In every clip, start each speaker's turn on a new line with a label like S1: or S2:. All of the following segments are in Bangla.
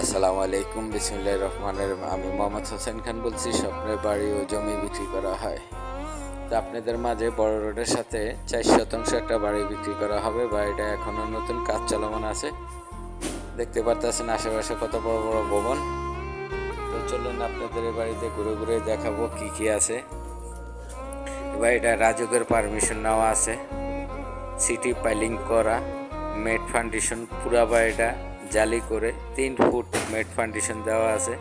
S1: আসসালামু আলাইকুম, বিসমিল্লাহির রহমানির রহিম। আমি মোহাম্মদ হোসেন খান বলছি। স্বপ্নের বাড়ি ও জমি বিক্রি করা হয়। তো আপনাদের মাঝে বড় রোডের সাথে 4 শতাংশ একটা বাড়ি বিক্রি করা হবে। বাড়িটা এখনো নতুন, কাজ চলমান আছে। দেখতে পারতেছেন আশেপাশে কত বড় বড় ভবন। তো চলুন আপনাদের এই বাড়িতে ঘুরে ঘুরে দেখাবো কি কি আছে। বাড়িটা রাজুকের পারমিশন নেওয়া আছে, সিটি পাইলিং করা, মেট ফাউন্ডেশন, পুরা বাড়িটা জালি করে 3 ফুট মেট ফাউন্ডেশন দেওয়া আছে।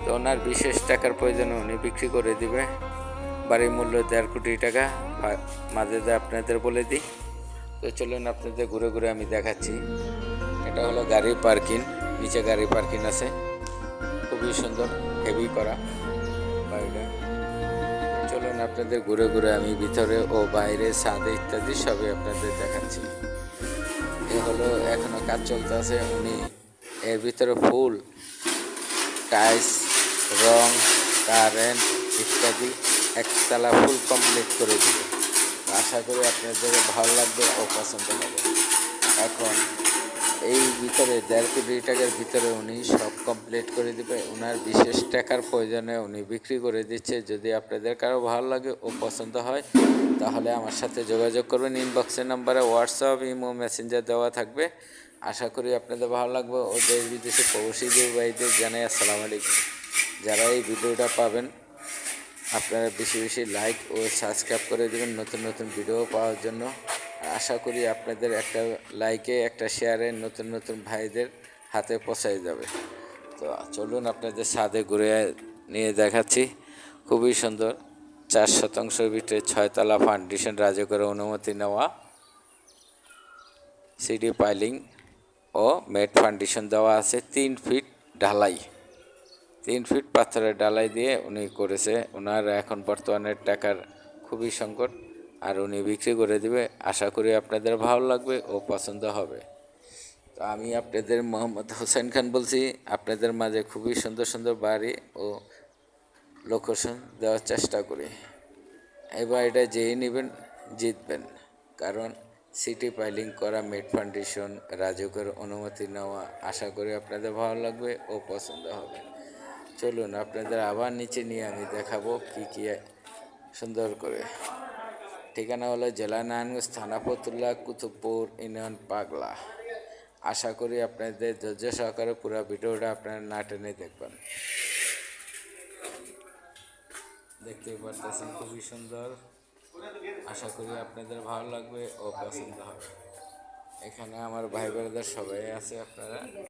S1: তো ওনার বিশেষ টাকার প্রয়োজনে উনি বিক্রি করে দিবে। বাড়ির মূল্য 1.5 কোটি টাকা। মাঝে আপনাদের বলে দিই। তো চলুন আপনাদের ঘুরে ঘুরে আমি দেখাচ্ছি। এটা হলো গাড়ির পার্কিং, নিচে গাড়ি পার্কিং আছে, খুবই সুন্দর, হেভি করা বাড়িটা। চলুন আপনাদের ঘুরে ঘুরে আমি ভিতরে ও বাইরে, ছাদে ইত্যাদি সবই আপনাদের দেখাচ্ছি। এ হলো এখনো কাজ চলতে আছে। উনি এর ভিতরে ফুল টাইলস, রং, কারেন্ট ইত্যাদি একতলা ফুল কমপ্লিট করে দিবে। আশা করি আপনাদের ভালো লাগবে ও পছন্দ হবে। এখন এই ভিতরে 1.5 কোটি টাকার ভিতরে উনি সব কমপ্লিট করে দিবে। ওনার বিশেষ টাকার প্রয়োজনে উনি বিক্রি করে দিচ্ছে। যদি আপনাদের কারো ভালো লাগে ও পছন্দ হয় তাহলে আমার সাথে যোগাযোগ করবেন। ইনবক্সের নাম্বারে হোয়াটসঅ্যাপ, ইমো, মেসেঞ্জার দেওয়া থাকবে। আশা করি আপনাদের ভালো লাগবে। ও দেশ বিদেশে প্রবাসীদের ভাইদের জানাই আসসালামু আলাইকুম। যারা এই ভিডিওটা পাবেন আপনারা বেশি বেশি লাইক ও সাবস্ক্রাইব করে দেবেন নতুন নতুন ভিডিও পাওয়ার জন্য। আশা করি আপনাদের একটা লাইকে, একটা শেয়ারে নতুন নতুন ভাইদের হাতে পৌঁছায় যাবে। তো চলুন আপনাদের ছাদে ঘুরে নিয়ে দেখাচ্ছি। খুবই সুন্দর, 4 শতাংশের ভিতরে 6 তলা ফাউন্ডেশন, রাজুকের অনুমতি নেওয়া, সিডি পাইলিং ও মেট ফাউন্ডেশন দেওয়া আছে। 3 ফিট ঢালাই, 3 ফিট পাথরের ঢালাই দিয়ে উনি করেছে। ওনার এখন বর্তমানে টাকার খুবই সংকট, আর উনি বিক্রি করে দিবে। আশা করি আপনাদের ভালো লাগবে ও পছন্দ হবে। তো আমি আপনাদের মোহাম্মদ হোসেন খান বলছি। আপনাদের মাঝে খুবই সুন্দর সুন্দর বাড়ি ও লোকেশন দেওয়ার চেষ্টা করি। এই বাড়িটা যেই নেবেন জিতবেন, কারণ সিটি পাইলিং করা, মেট ফাউন্ডেশন, রাজুকের অনুমতি নেওয়া। আশা করি আপনাদের ভালো লাগবে ও পছন্দ হবে। চলুন আপনাদের আবার নিচে নিয়ে আমি দেখাবো কি কি সুন্দর করে। ঠিকানা হলো জেলা নারায়ণগঞ্জ, থানা ফতুল্লা, কুতুবপুর, ইউনিয়ন পাগলা। আশা করি আপনাদের ধৈর্য সহকারে পুরো ভিডিওটা আপনারা না টেনে দেখবেন। দেখতেই পারতেছেন খুবই সুন্দর। আশা করি আপনাদের ভালো লাগবে ও পছন্দ হবে। এখানে আমার ভাই বোনেদের সবাই আছে। আপনারা